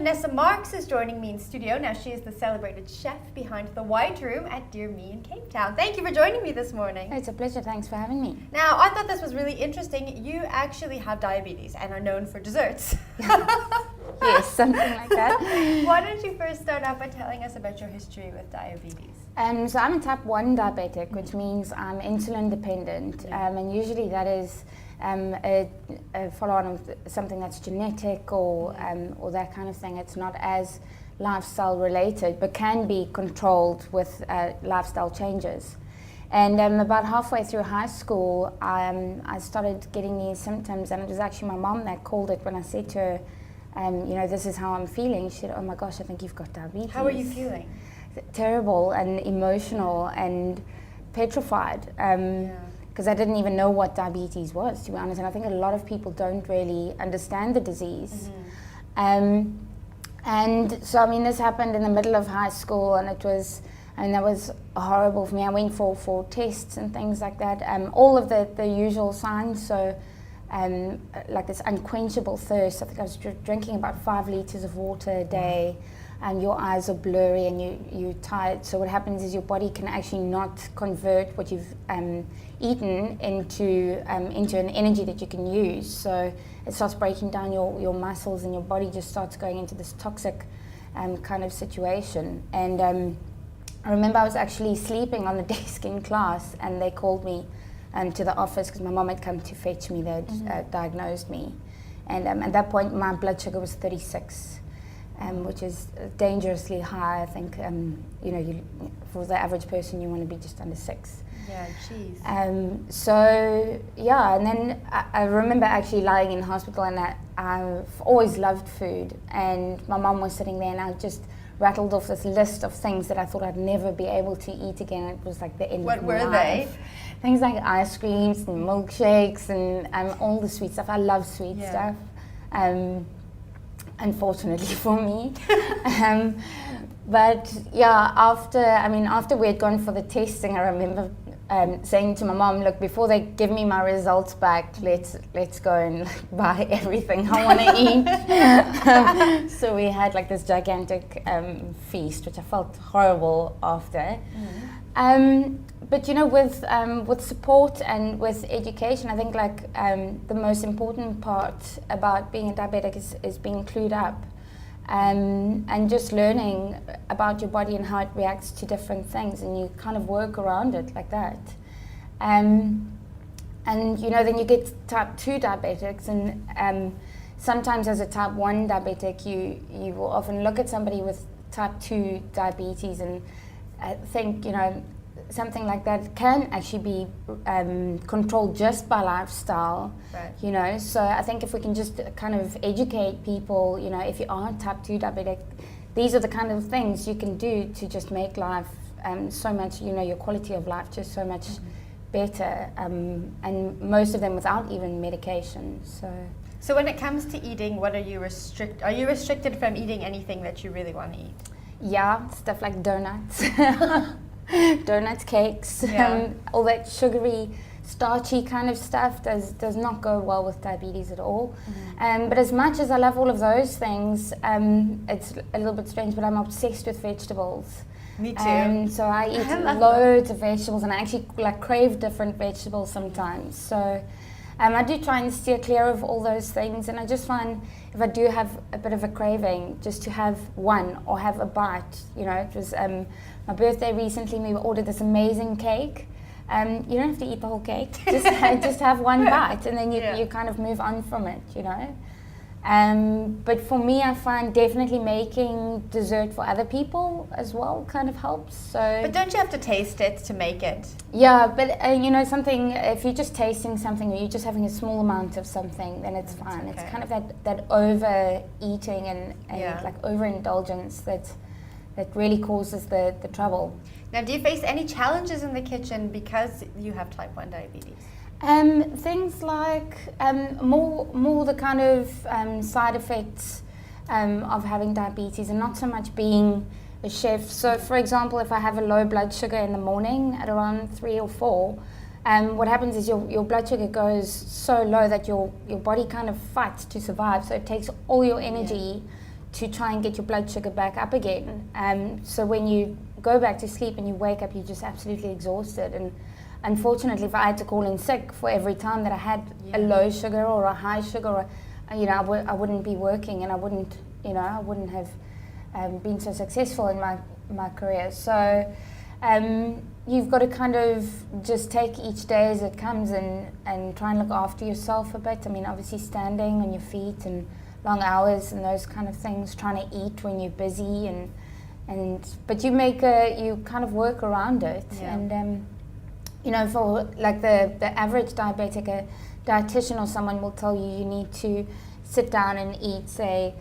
Vanessa Marks is joining me in studio. Now she is the celebrated chef behind the White Room at Dear Me in Cape Town. Thank you for joining me this morning. It's a pleasure, thanks for having me. Now, I thought this was really interesting. You actually have diabetes and are known for desserts. Yes, something like that. Why don't you first start out by telling us about your history with diabetes? So I'm a type 1 diabetic, which means I'm insulin dependent, and usually that is a follow-on of something that's genetic or that kind of thing. It's not as lifestyle related, but can be controlled with lifestyle changes. And about halfway through high school, I started getting these symptoms, and it was actually my mom that called it when I said to her, this is how I'm feeling. She said, "Oh my gosh, I think you've got diabetes." How are you feeling? Terrible and emotional and petrified. Because I didn't even know what diabetes was, to be honest, and I think a lot of people don't really understand the disease. And so, this happened in the middle of high school, and that was horrible for me. I went for tests and things like that, all of the usual signs, so like this unquenchable thirst. I think I was drinking about 5 liters of water a day, and your eyes are blurry and you're tired. So what happens is your body can actually not convert what you've eaten into an energy that you can use. So it starts breaking down your muscles, and your body just starts going into this toxic kind of situation. And I remember I was actually sleeping on the desk in class, and they called me to the office because my mom had come to fetch me. They'd diagnosed me. And at that point, my blood sugar was 36. Which is dangerously high. I think, for the average person, you want to be just under 6. Yeah, geez. And then I remember actually lying in hospital, and I've always loved food, and my mom was sitting there, and I just rattled off this list of things that I thought I'd never be able to eat again. It was like the end of my life. What were they? Things like ice creams and milkshakes and all the sweet stuff. I love sweet stuff. Unfortunately for me. But yeah, after we had gone for the testing, I remember saying to my mom, "Look, before they give me my results back, let's go and buy everything I want to eat." So we had like this gigantic feast, which I felt horrible after. But with support and with education, I think the most important part about being a diabetic is being clued up, and just learning about your body and how it reacts to different things, and you kind of work around it like that. And then you get type 2 diabetics, and sometimes as a type 1 diabetic, you will often look at somebody with type 2 diabetes and think, something like that can actually be controlled just by lifestyle. Right. So I think if we can just kind of educate people, if you are type 2 diabetic, these are the kind of things you can do to just make life so much, your quality of life just so much better, and most of them without even medication. So when it comes to eating, what are you restricted from eating anything that you really want to eat? Yeah, stuff like donuts. Donuts, cakes, all that sugary, starchy kind of stuff does not go well with diabetes at all. But as much as I love all of those things, it's a little bit strange, but I'm obsessed with vegetables. Me too. So I eat loads of vegetables, and I actually crave different vegetables sometimes. So I do try and steer clear of all those things, and I just find if I do have a bit of a craving, just to have one or have a bite. It was my birthday recently. We ordered this amazing cake. You don't have to eat the whole cake. Just have one bite, and then you kind of move on from it. But for me, I find definitely making dessert for other people as well kind of helps. But don't you have to taste it to make it? Yeah, but something, if you're just tasting something or you're just having a small amount of something, then it's fine. Okay. It's kind of that overeating and like overindulgence that really causes the trouble. Now, do you face any challenges in the kitchen because you have type 1 diabetes? Things like more the kind of side effects of having diabetes, and not so much being a chef. So, for example, if I have a low blood sugar in the morning at around 3 or 4, what happens is your blood sugar goes so low that your body kind of fights to survive. So it takes all your energy to try and get your blood sugar back up again. So when you go back to sleep and you wake up, you're just absolutely exhausted. And unfortunately, if I had to call in sick for every time that I had a low sugar or a high sugar, or, I wouldn't be working, and I wouldn't have been so successful in my career. So you've got to kind of just take each day as it comes and try and look after yourself a bit. I mean, obviously standing on your feet and long hours and those kind of things, trying to eat when you're busy, but you kind of work around it. And for like the average diabetic, a dietitian or someone will tell you need to sit down and eat, say,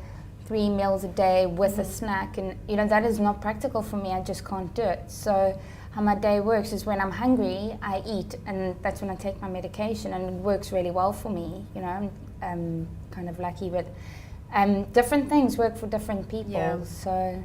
3 meals a day with a snack, and that is not practical for me. I just can't do it. So how my day works is when I'm hungry, I eat, and that's when I take my medication, and it works really well for me. I'm kind of lucky, but different things work for different people. So